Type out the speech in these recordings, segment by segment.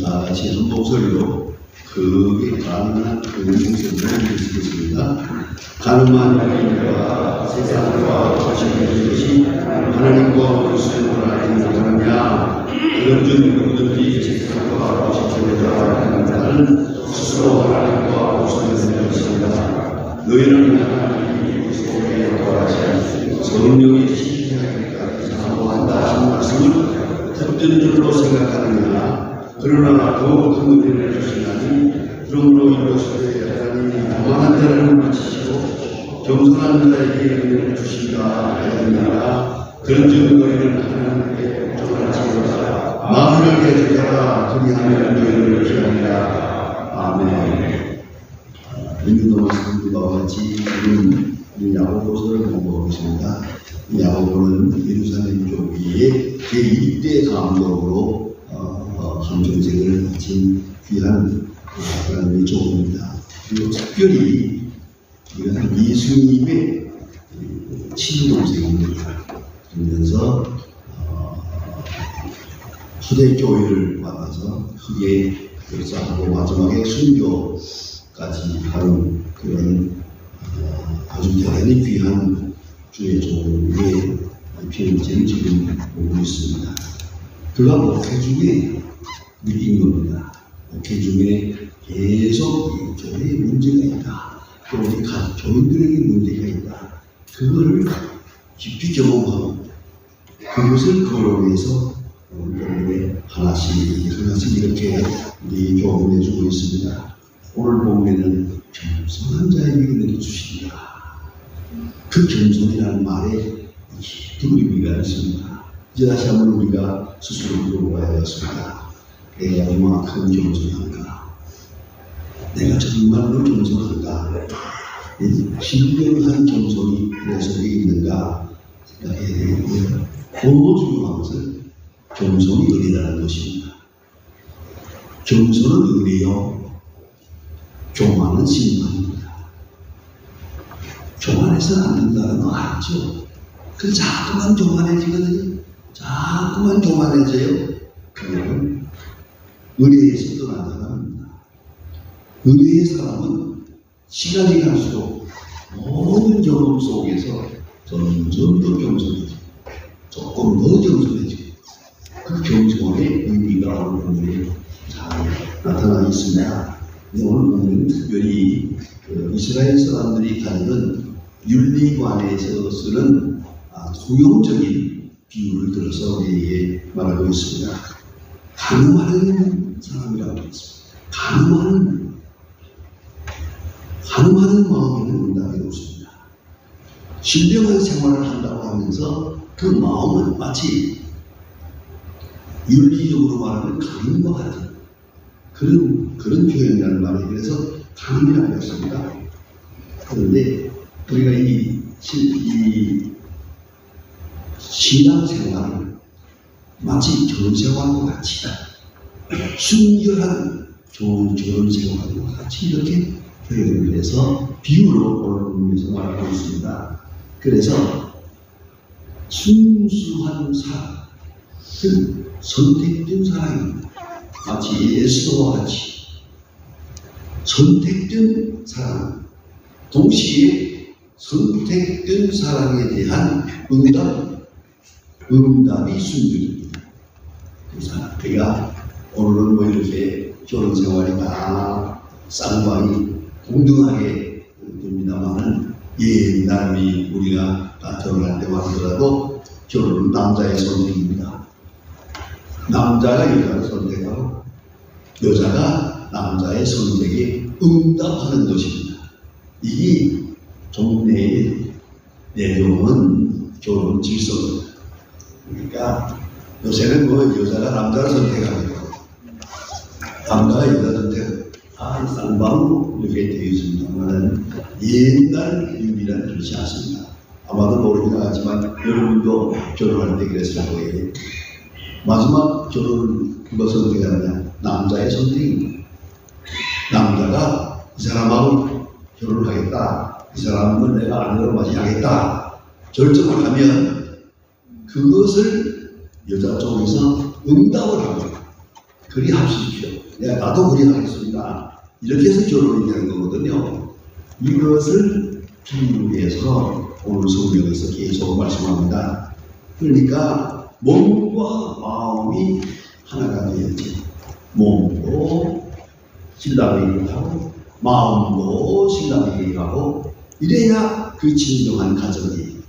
다 같이 한 목소리로 크게 가능한 그 목소리를 드리겠습니다. 가늠한 하나님과 세상과 거시기 것이 하나님과 그리스도를 알느냐 그런 중 그들이 세상과 거시기를 알는 자는 스스로 하나님과 그리스도를 것입니다. 너희는 하나님이 그리스도에 거하신 성령이 신실하게 사모한다 하는 말씀을 듣던 줄로 생각하느냐. 그러나 더욱 큰 은혜를 주시나니 그러므로 이것을 하나님이 교만한 자를 물리치시고 겸손한 자에게 은혜를 주신다 하였느니라. 그런즉 너희는 하나님께 복종할지어다. 마음을 개척하라. 그리하면 너희를 피하리라. 아멘. 인도도 말씀과 같이 지금 야고보서를 공부하겠습니다. 야고보는 예루살렘 교회의 제1대 감독으로 한정생을 마친 귀한 사람의 종입니다. 그리고 특별히 이건 예수님의 친동생입니다. 그러면서 초대교회를 만나서 크게 역사하고 마지막에 순교까지 하는 그런 아주 대단히 귀한 주의 종의 편지를 지금 보고 있습니다. 그가 목회 중에 느낀 겁니다. 목회 중에 계속 교회에 문제가 있다. 또 우리 교인들에게 문제가 있다. 그거를 깊이 경험하고 그것을 거론해서 오늘 하나씩 이렇게 우리 교훈해주고 있습니다. 오늘 보면은 겸손한 자에게 은혜를 주신다. 그 겸손이라는 말에 깊은 의미가 있습니다. 이제 다시 한번 우리가 스스로 물어봐야 되겠습니다. 내가 얼마큼 겸손한가? 내가 정말로 겸손한가? 신령한 겸손이 내 속에 있는가 생각해야 되겠고요. 더 중요한 것은 겸손이 은혜라는 것입니다. 겸손은 은혜요, 교만은 심판입니다. 교만해서는 안 된다는 거 알죠? 그 자꾸만 교만해지거든요. 자꾸만 교만해져요. 그거는 은혜에서 떠난 사람입니다. 은혜의 사람은 시간이 갈수록 모든 경험 속에서 점점 더 겸손해지고 조금 더 겸손해지고 그 겸손의 의미가 오늘 본문에 잘 나타나 있습니다. 오늘 본문은 특별히 이스라엘 사람들이 가지던 윤리관에서 쓰는 통용적인 비유를 들어서 우리에게 말하고 있습니다. 간음하는 사람이라고 했습니다. 간음하는 마음에는 응답이 없습니다. 신령한 생활을 한다고 하면서 그 마음은 마치 윤리적으로 말하면 간음과 같은 그런 표현이라는 말이 그래서 간음이라고 했습니다. 그런데 우리가 이 신앙생활을 마치 결혼생활과 같이 순결한 좋은 결혼생활과 같이 이렇게 표현을 해서 비유로 오늘 본문에서 말하고 있습니다. 그래서 순수한 사람, 그 선택된 사람입니다. 마치 에스더와 같이 선택된 사람, 동시에 선택된 사람에 대한 응답이 순결입니다. 그래서 우리가 오늘은 뭐 이렇게 결혼 생활이 다 쌍방이 동등하게 됩니다만은 옛날이 우리가 결혼할 때만 하더라도 결혼은 남자의 선택입니다. 남자가 여자를 선택하고 여자가 남자의 선택에 응답하는 것입니다. 이게 종래의 내용은 결혼 질서입니다. 그러니까 요새는 뭐 여자가 남자를 선택하고 남자가 여자 선택 쌍방 이렇게 되어 있습니다만 옛날 유리란 그렇지 않습니다. 아마도 모르긴 하지만 여러분도 결혼할 때 그랬을 거예요. 마지막 결혼을 누가 선택하느냐? 남자의 선택입니다. 남자가 이 사람하고 결혼을 하겠다, 이 사람은 내가 아내로 맞이하겠다 결정을 하면 그것을 여자 쪽에서 응답을 합니다. 그리 합시십시오. 나도 그리 하겠습니다. 이렇게 해서 결혼이 되는 거거든요. 이것을 비유해서 오늘 성경에서 계속 말씀합니다. 그러니까 몸과 마음이 하나가 되어야지. 몸도 신랑에게 하고 마음도 신랑에게 하고 이래야 그 진정한 가정이.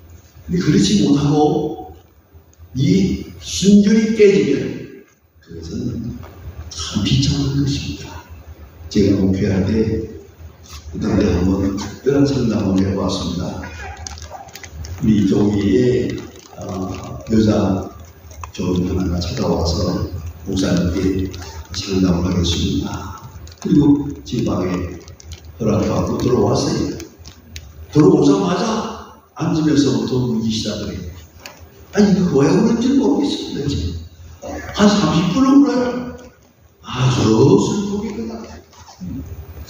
근데 그렇지 못하고 이 순결이 깨지면 그것은 참 비참한 것입니다. 제가 목회할 때 그때 한번 특별한 상담을 해보았습니다. 우리 교회에 여자 교인 하나가 찾아와서 목사님께 상담을 하겠습니다. 그리고 제 방에 허락하고 들어왔어요. 들어오자마자 앉으면서부터 울기 시작을 해요. 아니 이거 왜 그런지 모르겠습니다. 지금 한 30분은 울어요. 아주 슬프게 끝났어요.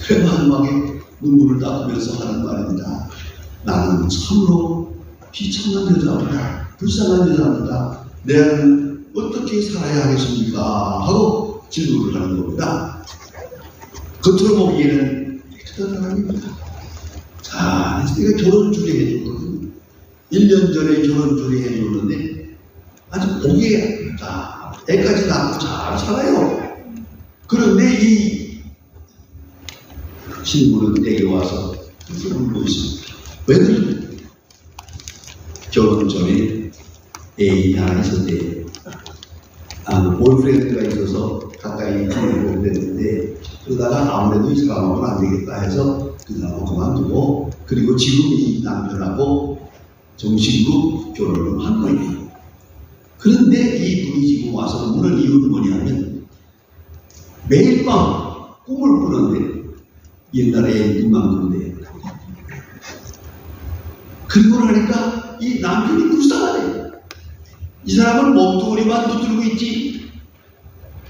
그래 마지막에 눈물을 닦으면서 하는 말입니다. 나는 참으로 비참한 여자입니다. 불쌍한 여자입니다. 내가 어떻게 살아야 하겠습니까? 하고 질문을 하는 겁니다. 겉으로 보기에는 깨끗한 사람입니다. 자, 내가 결혼 주례해 줬거든요. 1년 전에 결혼 주례해 줬는데 아주 보기에 자, 애까지 낳고 잘 살아요. 그런데 이 친구는 내게 와서 그렇게 울고 있습니다. 왜 그러냐? 결혼 전에 애인이 하나 있었대요. 보이프렌드가 있어서 가까이 지내고 그랬는데 그러다가 아무래도 이 사람하고는 안 되겠다 해서 그 사람을 그만두고 그리고 지금 이 남편하고 정식으로 결혼을 한 거예요. 그런데 이 분이 지금 와서 우는 이유는 뭐냐면 매일 밤 꿈을 꾸는데 옛날에 이만큼인데 그리고 나니까 이 남편이 불쌍하대요. 이 사람은 몸뚱어리만 붙들고 있지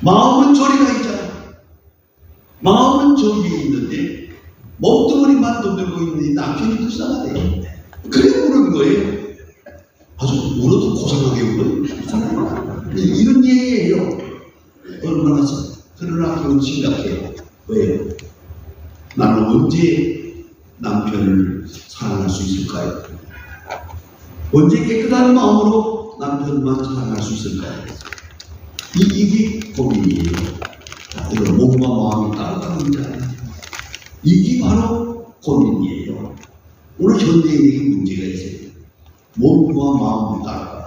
마음은 저리 가 있잖아. 마음은 저 위에 있는데 몸뚱어리만 붙들고 있는 이 남편이 불쌍하대요. 그래 우는 거예요. 아주 울어도 고상하게 울어요. 이런 얘기예요. 얼마나 그러나 그건 심각해요. 왜요? 나는 언제 남편을 사랑할 수 있을까요? 언제 깨끗한 마음으로 남편만 사랑할 수 있을까요? 이게 고민이에요. 이런 몸과 마음이 따로따로 있잖아요. 이게 바로 고민이에요. 오늘 현대인에게 문제가 있어요. 몸과 마음이 따로,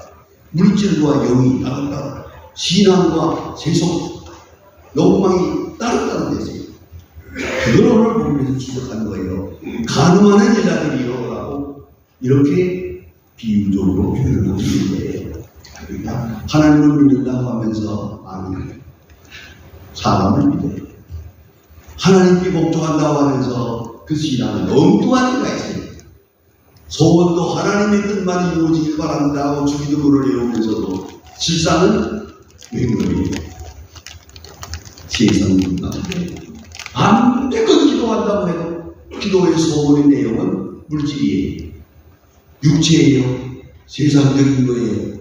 물질과 영이 따로, 신앙과 세속, 욕망이 따로 되세요. 그걸 오늘 보면서 추적한 거예요. 가늠하는 여자들이요라고 이렇게 비유적으로 표현을 하는 거예요. 그러니까 하나님을 믿는다고 하면서 아니 사람을 믿어요. 하나님께 복종한다고 하면서 그 신앙은 엉뚱한 데가 있어요. 소원도 하나님의 뜻만 이루어지길 바란다 하고 주기도문을 외우면서도 실상은 맹물이에요. 세상은 마음껏 기도한다고 해도 기도의 소원의 내용은 물질이에요. 육체예요. 세상적인 거예요.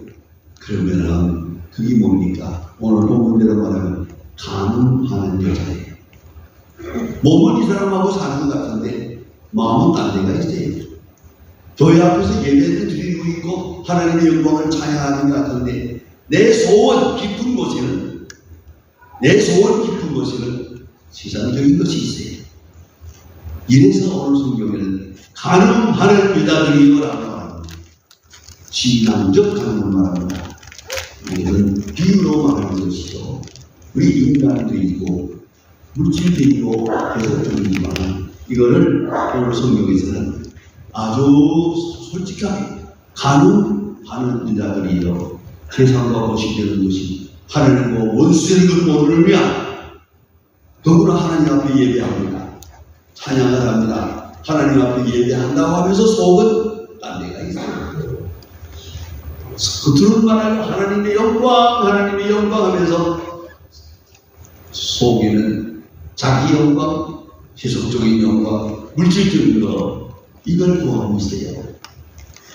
그러면 그게 뭡니까? 오늘 본문대로 말하면 가늠하는 여자예요. 몸은 이 사람하고 사는 것 같은데 마음은 딴 데가 있어요. 교회 앞에서 예배를 드리고 있고 하나님의 영광을 찬양하는 것 같은데 내 소원 깊은 곳에는 세상적인 것이 있어요. 이래서 오늘 성경에는 가늠하는 여자들이요라고 말합니다. 신앙적 가늠을 말합니다. 이것은 비유로 말하는 것이죠. 우리 인간도 있고 물질도 있고 세속적이지만 이거를 오늘 성경에서는 아주 솔직하게 가늠하는 여자들이요. 세상과 거시되는 것이 하나님과 원수되는 걸 모르는 면 더구나 하나님 앞에 예배합니다. 찬양을 합니다. 하나님 앞에 예배한다고 하면서 속은 딴 데가 있어요. 겉으로는 말하면 하나님의 영광 하면서 속에는 자기 영광, 세속적인 영광, 물질적인 것 이걸 구하고 있어요.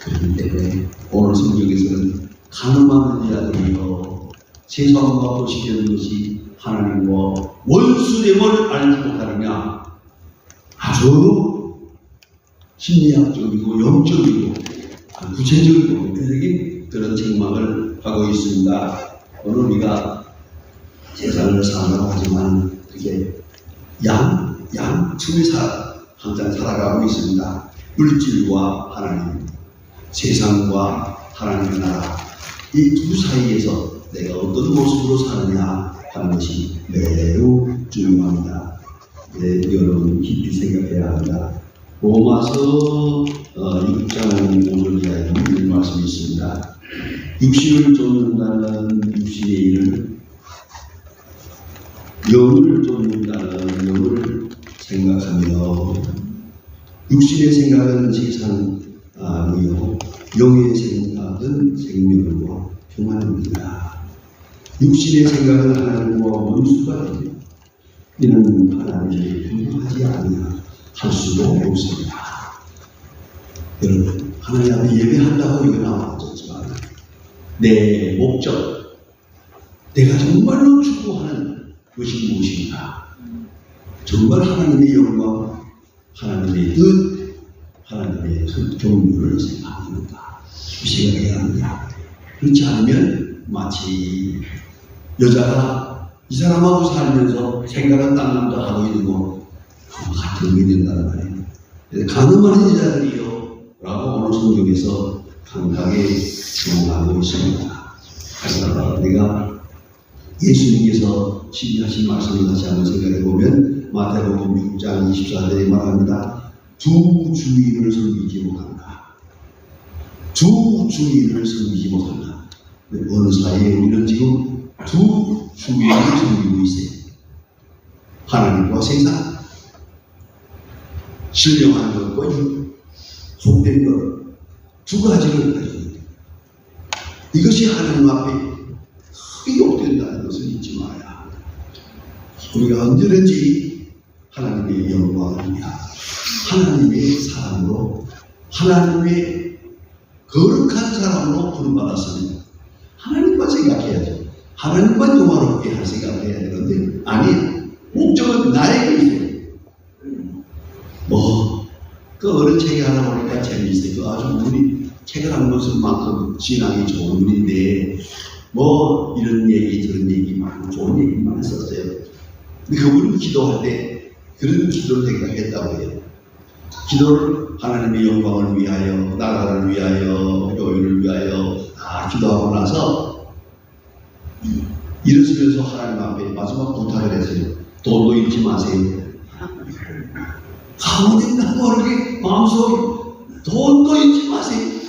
그렇기 때문에 오늘 성경에서는 가늠하는 자들이요 세상과 거시되는 것이 하나님과 원수됨을 알지 못하느냐. 아주 심리학적이고 영적이고 구체적이고具体적인 그런 책망을 하고 있습니다. 오늘 우리가 세상을 사는 하지만 그게 양측에 항상 살아가고 있습니다. 물질과 하나님, 세상과 하나님의 나라, 이 두 사이에서 내가 어떤 모습으로 사느냐 하는 것이 매우 중요합니다. 여러분 깊이 생각해야 합니다. 로마서 6장 5절 이하에 이런 말씀이 있습니다. 육신을 쫓는다는 육신의 일을, 영을 쫓는다는 영을 생각하며, 육신의 생각은 세상이요 영의 생각은 생명과 평안입니다. 육신의 생각은 하나님과 원수가 되며 이는 하나님을 분노하지 아니하냐 할 수도 없습니다. 여러분, 하나님 앞에 예배한다고 이거 나왔지만 내 목적, 내가 정말로 추구하는 것이 무엇인가? 정말 하나님의 영광, 하나님의 뜻, 하나님의 경륜을 생각하는가? 생각해야 합니다. 그렇지 않으면 마치 여자가 이 사람하고 살면서 생각은 딴 남자 하고 있는 거 같은 게 된다는 말이에요. 가늠한 여자들이요 라고 오늘 성경에서 강하게 명하고 있습니다. 그래서 우리가 예수님께서 지니하신 말씀을 다시 한번 생각해 보면 마태복음 6장 24절에 말합니다. 두 주인을 섬기지 못한다. 두 주인을 섬기지 못한다. 어느 사이에 우리는 지금 두 주인을 섬기고 있어요. 하나님과 세상, 신령한 것과 속된 것, 두 가지를 가지고 있다. 이것이 하나님 앞에 크게 욕된다는 것을 잊지 말아야 합니다. 우리가 언제든지 하나님의 영광을 위하여 하나님의 사람으로, 하나님의 거룩한 사람으로 부름받았으면 하나님만 생각해야죠. 하나님만 영화롭게 할 생각을 해야 되는데, 아니, 목적은 나에게 있어요. 그 어른 책이 하나 보니까 재미있어요. 그 아주 분이 책을 한 것만큼 신앙이 좋은 분인데, 이런 얘기, 저런 얘기, 좋은 얘기만 썼어요. 근데 그분은 기도할 때 그런 기도를 생각했다고 해요. 기도를 하나님의 영광을 위하여, 나라를 위하여, 교회를 위하여 다 기도하고 나서 일어서면서 하나님 앞에 마지막 부탁을 했어요. 돈도 잃지 마세요. 가만히 나도 모르게 마음속에 돈도 잃지 마세요.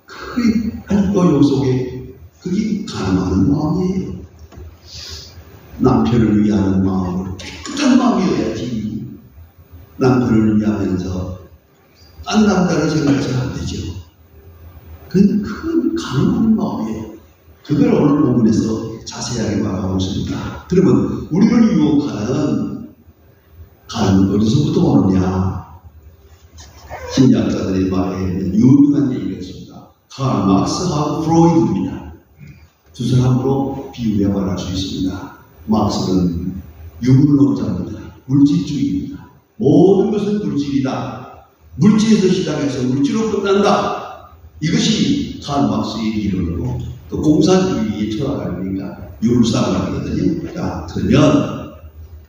그게 아직도 속에 그게 가능한 마음이에요. 남편을 위하는 마음을 깨끗한 마음이어야지. 남편을 위하면서 딴 남자를 생각해서는 안 되죠. 그건 큰 가능한 마음이에요. 그걸 오늘 본문에서 자세하게 말하고 있습니다. 그러면 우리를 유혹하는 가는 어디서부터 오느냐? 심리학자들의 말에 유명한 얘기가 있습니다. 칼 막스하고 프로이드입니다. 두 사람으로 비유해 말할 수 있습니다. 막스는 유물론자입니다. 물질주의입니다. 모든 것은 물질이다. 물질에서 시작해서 물질로 끝난다. 이것이 칼 막스의 이론이고, 또 공산주의의 철학이니까 유물상학이거든요. 자, 그러면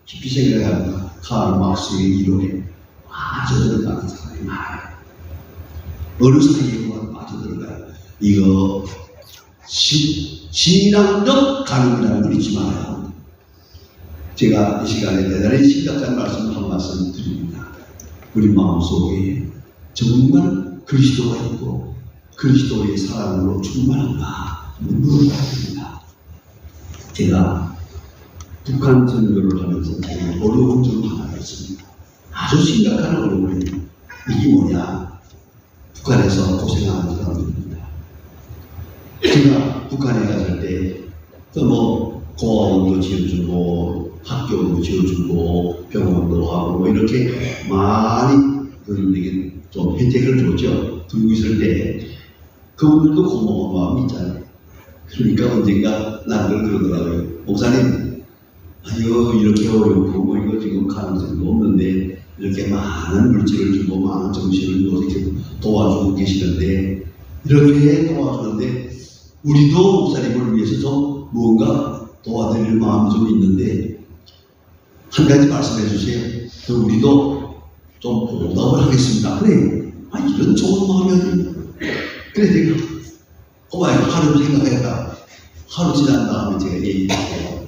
깊이 생각합니다. 칼 막스의 이론에 빠져들어가는 사람이 많아요. 어느 사이에만 빠져들어가요. 이거 신앙적 가능이라는 걸 잊지 말아요. 제가 이 시간에 대단히 심각한 말씀을 한 말씀 드립니다. 우리 마음속에 정말 그리스도가 있고 그리스도의 사랑으로 충만한가 물어봐야 됩니다. 제가 북한 선교를 하면서 어려운 점 하나가 있습니다. 아주 심각한 어려움이 이게 뭐냐? 북한에서 고생하는 사람들입니다. 제가 북한에 갔을 때 공원도 지어주고 학교도 지어주고 병원도 하고 이렇게 많이 그들에게 좀 혜택을 줬죠. 그러고 있을 때 그분들도 고마운 마음이 있잖아요. 그러니까 언젠가 나를 그러더라고요. 목사님, 아유, 이렇게 어렵고, 뭐, 이거 지금 가능성도 없는데, 이렇게 많은 물질을 주고, 많은 정신을 주고, 이렇게 도와주고 계시는데, 이렇게 도와주는데, 우리도 목사님을 위해서 좀 무언가 도와드릴 마음이 좀 있는데, 한 가지 말씀해 주세요. 우리도 좀 보답을 하겠습니다. 그래. 아, 이런 좋은 마음이 어딨냐. 그래, 내가, 하루 생각했다. 하루 지난 다음에 제가 얘기했어요.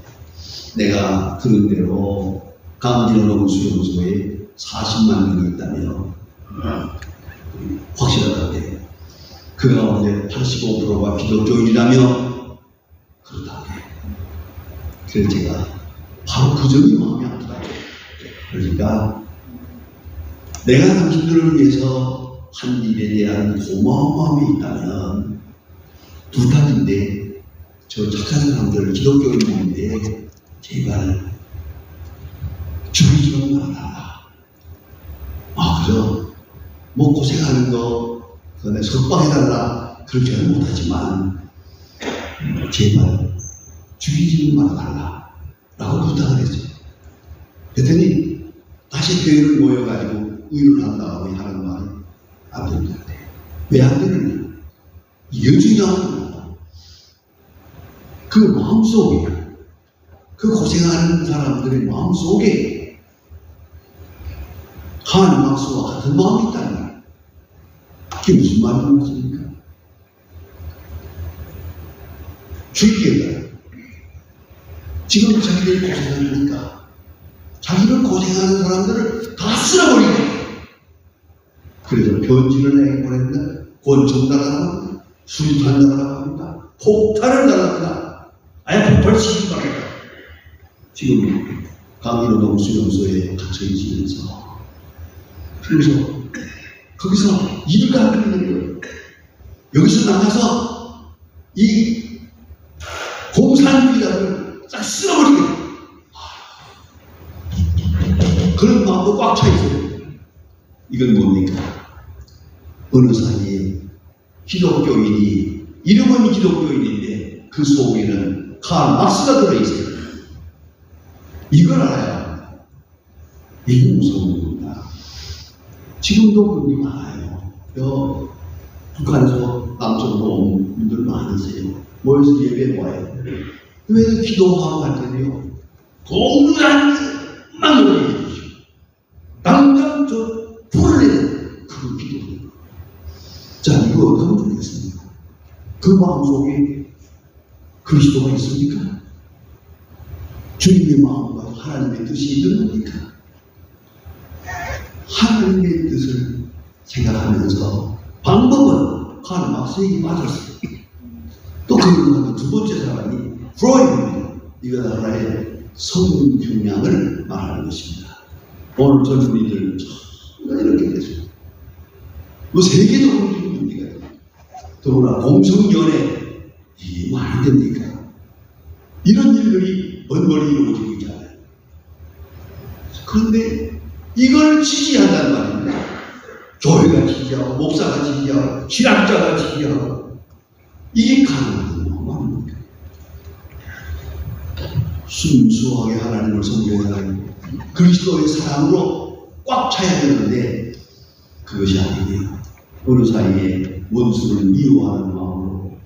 내가 들은 대로 강진호 수용소에 40만 명이 있다며 확실하다고. 그 가운데 85%가 기독교인이라며 그렇다고. 그래서 제가 바로 그 점이 마음이 아프다. 그러니까 내가 당신들을 위해서 한 일에 대한 고마운 마음이 있다면 부탁인데, 저 착한 사람들 기독교인인데 제발 주의 좀 말아달라. 그죠? 뭐 고생하는 거 그다음에 석방해달라 그렇게는 못하지만 제발 주의 좀 말아달라 라고 부탁을 했어요. 그랬더니 다시 교회를 모여가지고 의논한 다음에 하는 말이 안 됩니다. 왜 안 되느냐? 이게 중요한 겁니다. 그 마음속에, 그 고생하는 사람들의 마음속에 하나님 박수와 같은 마음이 있다는 거예요. 그게 무슨 말입니까? 주의해봐요. 지금 자기들이 고생하니까 자기를 고생하는 사람들을 다 쓸어버리고, 그래서 편지를 내보낸다, 권총 달아납니다, 수류탄 달아납니다, 폭탄을 달아납니다. 아예 폭발시키기 바랍니다. 지금 강인호동 수용소에 갇혀 있으면서, 그래서 거기서 일을 하고 있는 거예요. 여기서 나가서 이 공산주의자를 싹 쓸어버리게, 그런 마음도 꽉 차 있어요. 이건 뭡니까? 어느 사이에 기독교인이, 이름은 기독교인인데 그 속에는 칼 막스가 들어있어요. 이걸 알아야 합니다. 이게 무서운 겁니다. 지금도 그런 게 많아요. 북한에서 남쪽으로 온 분들 많으세요. 모여서 예배 와요. 왜 기도하고 할 때요? 공부하는 노래 해주시고, 당장 저 불을 내는 그 기도해요. 자, 이거 어떻게 하면 되겠습니까? 그 마음속에 그리스도가 있습니까? 주님의 마음과 하나님의 뜻이 있는 겁니까? 하나님의 뜻을 생각하면서 방법은 카르 막스에게 맞았어요. 또 그러고 두 번째 사람이 프로이드입니다. 이건 하나의 성균형을 말하는 것입니다. 오늘 젊은이들 전부 이렇게 됐어요. 뭐 세계적으로 지금 문제가 됩니다. 더구나 공성연애, 이게 말이 됩니까? 이런 일들이 먼멀리 이루어지고 있잖아요. 그런데 이걸 지지한다는 말입니다. 교회가 지지하고, 목사가 지지하고, 신학자가 지지하고, 이게 가능한 말입니까? 순수하게 하나님을 섬겨야 그리스도의 사랑으로 꽉 차야 되는데, 그것이 아니에요. 어느 사이에 원수를 미워하는 마음으로,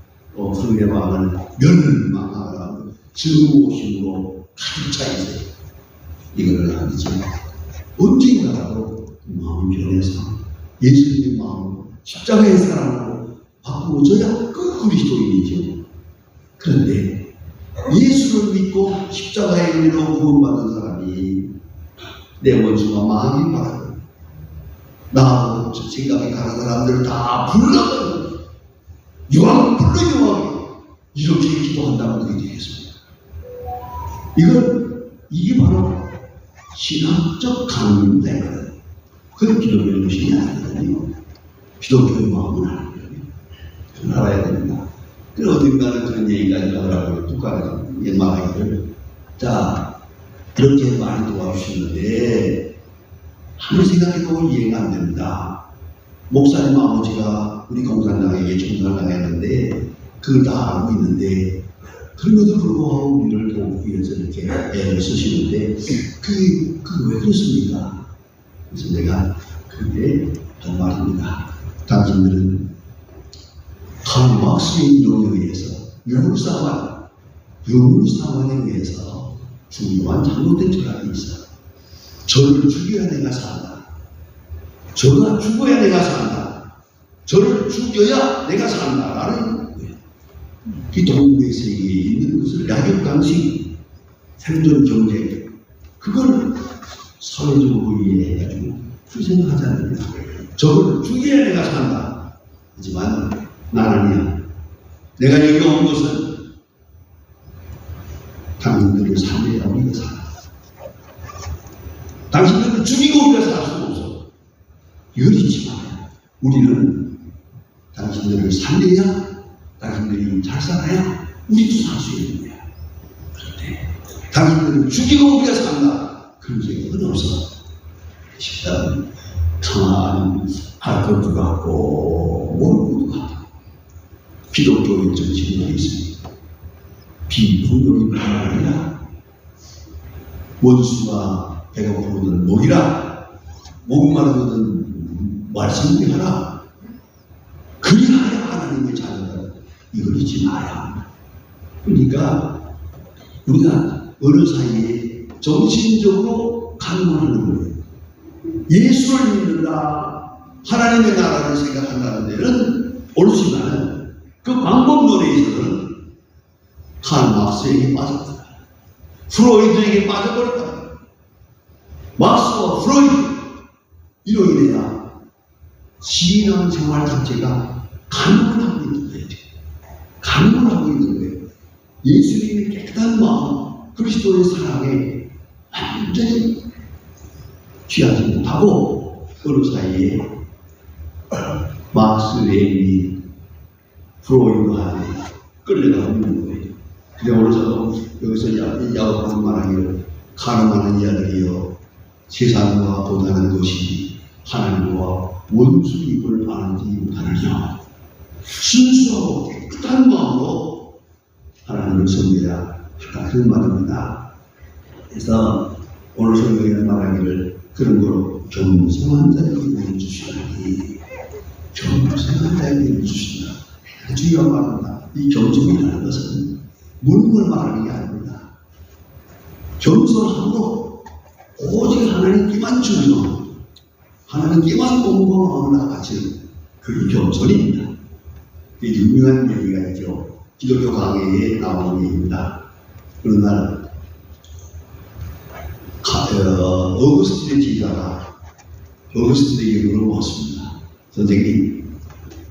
상대방을 멸망하는 증오심으로 가득 차 있어요. 이거를 아니지. 언젠가라도 마음을 변해서 예수님의 마음으로, 십자가의 사랑으로 바꾸어져야 그 그리스도인이죠. 그런데 예수를 믿고 십자가의 은혜로 구원받은 사람이 내 원수가 마음이 바라고, 나하고 생각이 가는 사람들을 다 불러버리고, 유황 불러 유황이 이렇게 기도한다면 그게 되겠습니다. 이게 바로 신학적 강림입니다. 그건 기독교의 것이 아니거든요. 기독교의 마음은 아니거든요. 그걸 알아야 됩니다. 그 어딘가는 그런 얘기까지 하더라고요. 북한에서 말하기를. 자, 이렇게 많이 도와주시는데 아무리 생각해도 이해가 안 됩니다. 목사님 아버지가 우리 공산당에게 총선을 당했는데 그걸 다 알고 있는데 그럼에도 불구하고 우리를 돕기 위해서 이렇게 애를 쓰시는데 그게 왜 그렇습니까? 그래서 내가 그때 한 말입니다. 당신들은 칼 막스의 인도에 의해서 유물사관에 의해서 중요한 잘못된 철학이 있어. 저를 죽여야 내가 산다. 저가 죽어야 내가 산다. 저를 죽여야 내가 산다라는 거예요. 이 동물의 세계에 있는 것을 약육강식, 생존 경쟁, 그걸 사회적으로 이해해가지고 생각하자는 거예요. 저를 죽여야 내가 산다. 하지만 나는요, 내가 여기 온 것은 당신들을 살려야 우리가 살아. 당신들을 죽이고 우리가 살 수는 없어. 이거지 말이야. 우리는 당신들을 살려야, 당신들이 잘 살아야 우리도 살 수 있는 거야. 그런데 당신들을 죽이고 우리가 산다. 그런 생각은 없어. 식단 참 할 것도 같고 모를 것도 같고 기독교의 정신이 있습니다. 비폭력이 아니라 원수가 배가 부르든 먹이라, 목마르거든 말씀을 하라. 그리하여 하나님의 자녀다. 이걸 잊지 마야. 그러니까 우리가 어느 사이에 정신적으로 강화하는 거예요. 예수를 믿는다, 하나님의 나라를 생각한다는 데는 옳지만 그 방법론에서는 칼 막스에게 빠졌다. 프로이드에게 빠져버렸다. 막스와 프로이드, 이로 인해야 신앙생활 자체가 가능하고 있는 거예요. 가능하고 있는 거예요. 예수님의 깨끗한 마음, 그리스도의 사랑에 완전히 취하지 못하고 어느 사이에 막스, 레니, 프로이드한테 끌려가고 있는 거예요. 그래 오늘 여기서 야곱은 말하기를 가늠하는 이야들이여 세상과 보다는 것이 하나님과 원수입을 아는지 못하느냐. 순수하고 깨끗한 마음으로 하나님을 섬겨야 한다. 그런 말입니다. 그래서 오늘 성경에는 말하기를 그런 거로 겸손한 자에게 주시라니, 겸손한 자에게 주신다. 중요한 말입니다. 이 겸손이라는 것은 물건을 말하는 게 아닙니다. 겸손함으로 오직 하나님께만 충성, 하나님께만 공경하고 나가지, 그게 겸손입니다. 이게 유명한 얘기가 있죠. 기독교 강해에 나오는 얘기입니다. 어느 날 어거스틴의 제자가 어거스틴에게 물어봤습니다. 선생님,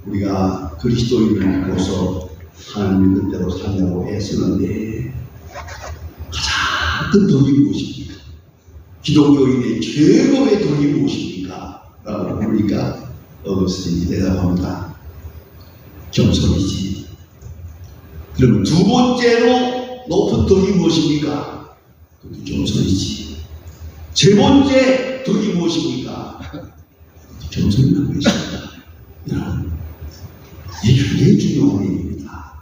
우리가 그리스도인을 믿고서 하나님의 뜻대로 살려고 애쓰는데 가장 큰 덕이 무엇입니까? 기독교인의 최고의 덕이 무엇입니까? 라고 물으니까 어거스틴이 대답합니다. 겸손이지. 그럼 두 번째로 높은 덕이 무엇입니까? 그것도 겸손이지. 세 번째 덕이 무엇입니까? 겸손이라고 했습니다. 여러분, 이게 굉장히 중요한 얘기입니다.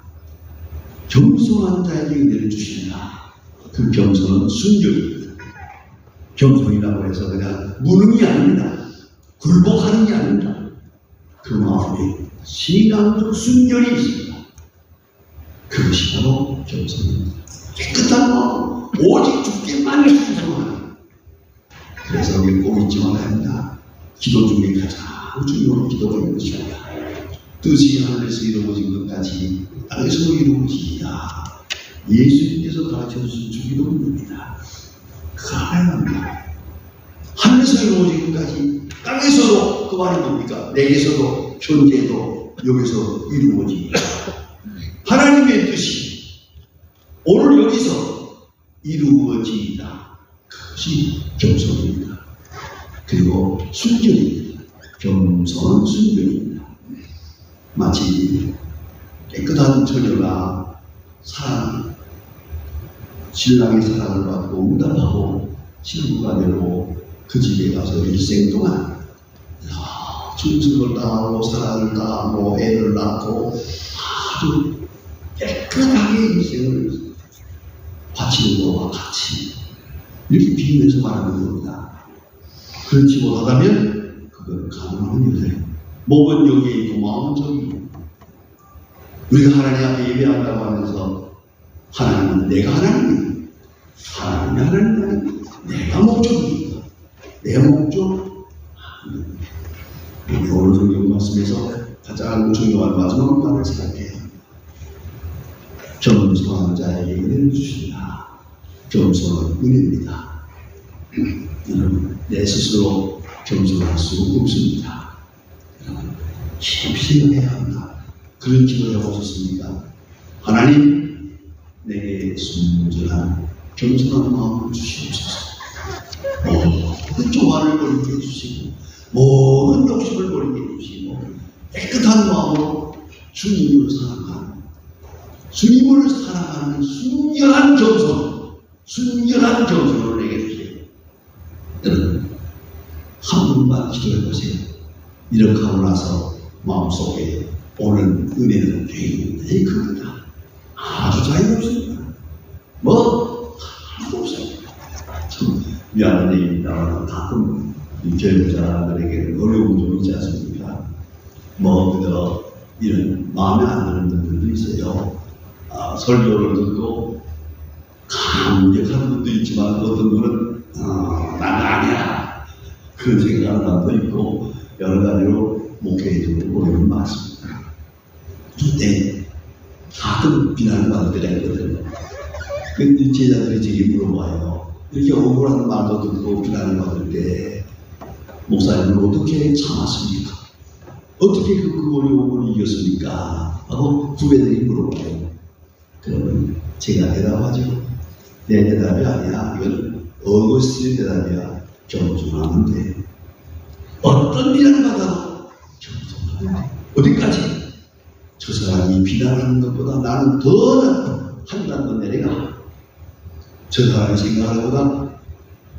겸손한 자에게 은혜를 주신다. 그 겸손은 순결입니다. 겸손이라고 해서 그냥 무는 게 아닙니다. 굴복하는 게 아닙니다. 그 마음에 신앙적 순결이 있습니다. 그것이 바로 겸손입니다. 깨끗한 마음, 오직 주께만 충성하는. 그래서 우리 꼭 잊지 말아야 합니다. 기도 중에 가장 중요한 기도가 이것입니다. 뜻이 하늘에서 이루어진 것까지 땅에서도 이루어지이다. 예수님께서 가르쳐주신 주기도입니다. 그거 알아야 합니다. 하늘에서 이루어진 것까지 땅에서도, 그 말이 뭡니까? 내게서도, 현재도, 여기서 이루어지이다. 하나님의 뜻이 오늘 여기서 이루어지이다. 그것이 겸손입니다. 그리고 순결입니다. 겸손은 순결입니다. 마치 깨끗한 처녀가 신랑의 사랑을 받고 응답하고 신부가 되고 그 집에 가서 일생 동안 충성을 다하고 사랑을 다하고 애를 낳고 아주 깨끗하게 인생을 바치는 것과 같이 이렇게 비유해서 말하는 겁니다. 그렇지 못하다면 그건 가능한 일이에요. 몸은 여기에 있고 마음은 저기 있고, 우리가 하나님 앞에 예배한다고 하면서 하나님은 내가 하나님이고 하나님이 하나님이 내가 목적이니까 내 목적. 오늘 성경 말씀에서 가장 중요한 마지막 말을 생각해요. 겸손한 자에게 은혜를 주신다. 겸손은 은혜입니다. 여러분, 내 스스로 겸손할 수 없습니다. 여러분, 깊이 생각해야 합니다. 그런 기도를 해보셨습니까? 하나님, 내게 순전한 겸손한 마음을 주시옵소서. 모든 조화를 버리게 해주시고 모든 욕심을 버리게 해주시고 깨끗한 마음으로 주님을 사랑하는 순결한 겸손을 내게 주세요. 여러분, 한 번만 기도해 보세요. 이렇게 하고 나서 마음속에 오는 은혜는 굉장히 큽니다. 아주 자유롭습니다. 하나도 없어요. 참 미안한 얘기입니다. 가끔 이 교육자들에게 어려움이 좀 있지 않습니까? 그저 이런 마음에 안 드는 분들도 있어요. 설교를 듣고 감격하는 분도 있지만 어떤 분은 난 아니야 그런 생각하는 사람도 있고 여러 가지로 목회에도 어려움이 많습니다. 그때 가끔 비난을 받을 때가 있거든요. 그 제자들이 제게 물어봐요. 이렇게 억울한 말도 듣고 비난을 받을 때 목사님은 어떻게 참았습니까? 어떻게 그 어려움을 이겼습니까? 하고 후배들이 물어봐요. 그러면 제가 대답하죠. 내 대답이 아니야. 이건 어거스틴의 대답이야. 겸손하면 돼. 어떤 비난을 받아도 겸손하면 돼. 어디까지? 저 사람이 비난하는 것보다 나는 더 한 단계 내려가. 저 사람이 생각하는 것보다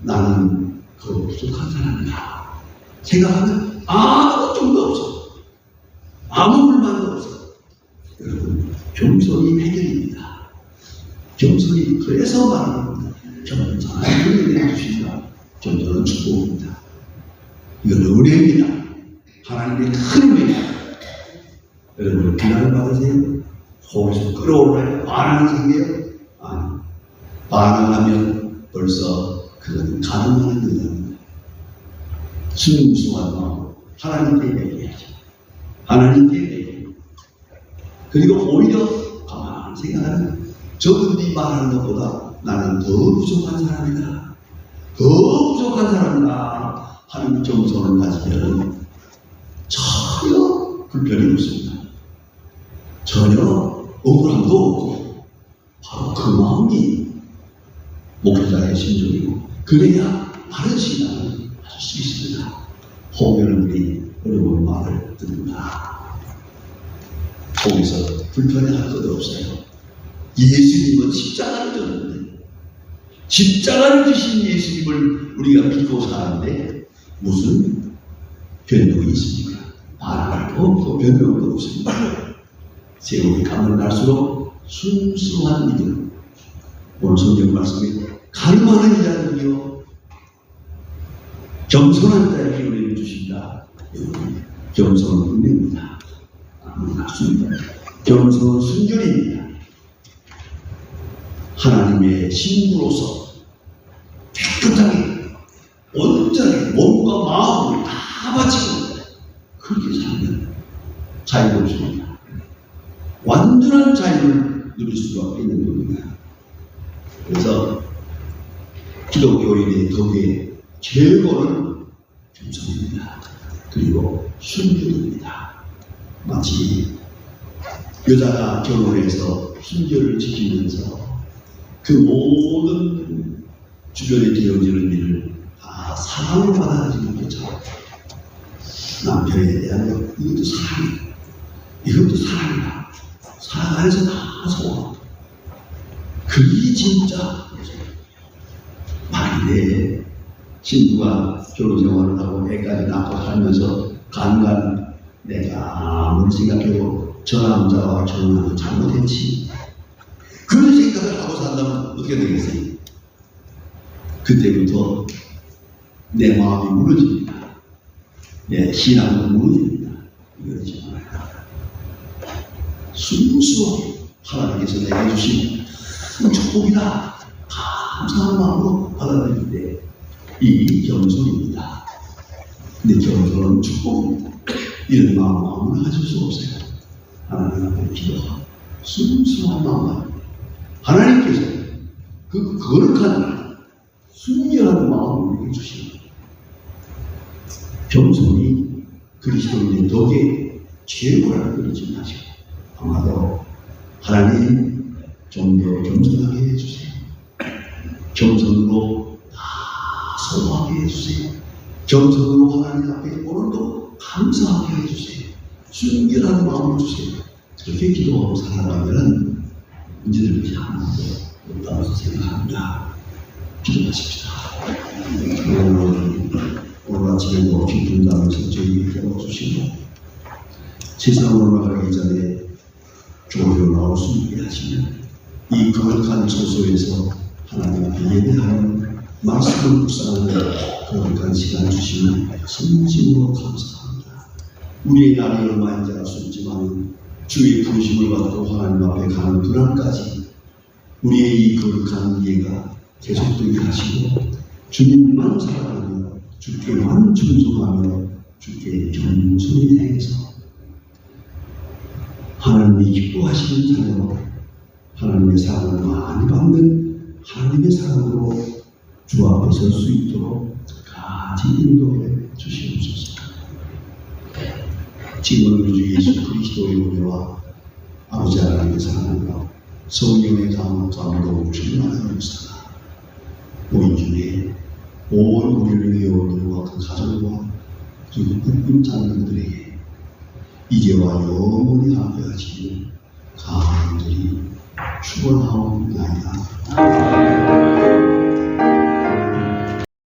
나는 더 부족한 사람이다. 생각하면 아무 걱정도 없어. 아무 불만도 없어. 여러분, 겸손이 해결입니다. 겸손이 그래서 말하는 겁니다. 겸손한 은혜를 주신다. 겸손은 축복입니다. 이건 은혜입니다. 하나님의 큰 은혜입니다. 여러분, 비난을 받으세요? 거기서 끌어올라요? 반항이 생겨요? 아니. 반항하면 벌써 그건 가능한 은혜입니다. 순수한 마음, 하나님께 얘기하죠. 하나님께 얘기해요. 그리고 오히려 가만히 생각하면 저분이 말하는 것보다 나는 더 부족한 사람이다. 더 부족한 사람이다 하는 겸손을 가지면 전혀 불편이 없습니다. 전혀 억울함도 없고 바로 그 마음이 목회자의 심정이고 그래야 바른 신앙을 할 수 있습니다. 혹여는 우리 어려운 말을 듣는다. 거기서 불편해할 것도 없어요. 예수님은 십자가를 졌는데 십자가를 지신 예수님을 우리가 믿고 사는데 무슨 변명이 있습니까? 반할 거 없고 변명도 없습니다. 세월이 가면 갈수록 순수한 믿음. 오늘 성경 말씀에 가늠하는 이자는요 겸손한 자에게 은혜를 주신다. 겸손은 은혜입니다. 맞습니다. 겸손은 순결입니다. 하나님의 신부로서 깨끗하게 온전하게 몸과 마음을 다 바치고 그렇게 살면 자유롭습니다. 완전한 자유를 누릴 수가 있는 겁니다. 그래서 기독교인의 덕에 최고는 겸손입니다. 그리고 순결입니다. 마치 여자가 결혼해서 순결을 지키면서 그 모든 주변에 되어지는 일을 다 사랑으로 받아들이는 것처럼 남편에 대한 이것도 사랑이다. 이것도 사랑이다. 사랑 안에서 다 소원. 그게 진짜 만일에 친구가 결혼생활을 하고 애까지 낳고 살면서 간간 내가 아무리 생각해도 저 남자와 결혼하고 잘못했지. 그런 생각을 하고 산다면 어떻게 되겠어요? 그때부터 내 마음이 무너집니다. 내 신앙도 무너집니다. 이러지 말아요. 순수하게 하나님께서 내게 주신 축복이다. 감사한 마음으로 받아들일 때 이 겸손입니다. 근데 겸손은 축복입니다. 이런 마음 아무나 가질 수 없어요. 하나님 앞에 기도하고 순수한 마음, 하나님께서 그 거룩한 순결한 마음을 우리에게 주십니다. 겸손이 그리스도인의 덕에 최고라는 걸 잊지 마시고 아마도 하나님 좀 더 겸손하게 해주세요. 겸손으로 다 소화하게 해주세요. 겸손으로 하나님 앞에 오늘도 감사하게 해주세요. 순결한 마음을 주세요. 그렇게 기도하고 살아가면 문제들이 하나도 없다고 생각합니다. 기도하십시다. 오늘 아침에도 기도한다면서 저희에게 깨워주시고 세상으로 나가기 전에 교회로 나올 수 있게 하시면 이 거룩한 처소에서 하나님 앞에 예배하는 말씀을 묵상하는 거룩한 시간 주시면 진심으로 감사합니다. 우리의 날이 얼마인지 알 수 없지만 주의 부르심을 받고 하나님 앞에 가는 그날까지 우리의 이 거룩한 예가 계속되게 하시고 주님만 사랑하며 주께만 충성하며 주께 겸손히 행해서 하나님이 기뻐하시는 자녀로 하나님의 사랑을 많이 받는 하나님의 사랑으로 주 앞에 설 수 있도록 같이 인도해 주시옵소서. 지금은 우리 주 예수 그리스도의 은혜와 아버지 하나님의 사랑과 성령의 감동 충만한 역사가 모인 중에 온 우리를 위해 오늘과 그 가정과 그리고 꿈꾼 자녀들에게 이제와 영원히 함께하시는 가족들이 축원하옵나이다.